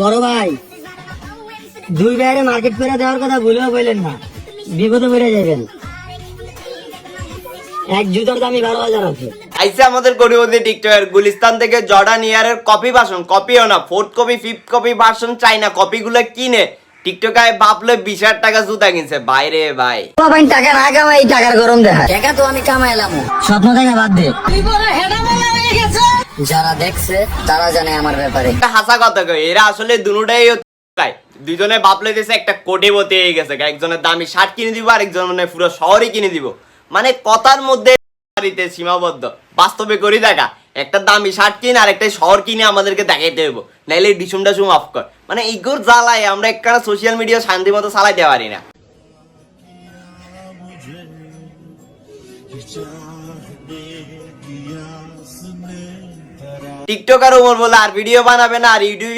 বড় ভাই, দুই বাইরে মার্কেট করে দেওয়ার কথা ভুলেও বললেন না, বিপদে পড়ে যাবেন। এক জুতার দামই 12,000 আছে। আইসে আমাদের গরিবতী টিকটকের গুলিস্তান থেকে জর্ডান ইয়ারের কপি ভার্সন, কপিও না, 4th copy 5th copy version চাই না, কপিগুলো কিনে টিকটকায় বাপলে 20,000 টাকা জুতা কিনছে। বাইরে ভাই বাবাই টাকা না কামাই, টাকার গরম দেখা। টাকা তো আমি কামাইলাম, স্বপ্ন দেখা বাদ দে। যারা দেখছে তারা জানে আমার ব্যাপারে। একটা হাসা কথা কই, এরা আসলে দুটাই দুইজনে বাপলে দিয়েছে একটা কোটিপতি হয়ে গেছে। একজনের দামি শার্ট কিনে দিব, আর একজনের পুরো শহরই কিনে দিব। মানে কথার মধ্যে সীমাবদ্ধ, বাস্তবে করি দেখা। একটা দামি শার্ট কিনে আর একটা শহর কিনে আমাদেরকে দেখাইতে হইব, নাইলে ডিসুম ডাসুম অফ কর। মানে ইগোর জ্বালায় আমরা একটা সোশ্যাল মিডিয়া শান্তি মতো চালাইতে পারি না। টিকটকার ওমর বলে আর ভিডিও বানাবে না, আর ইউটিউব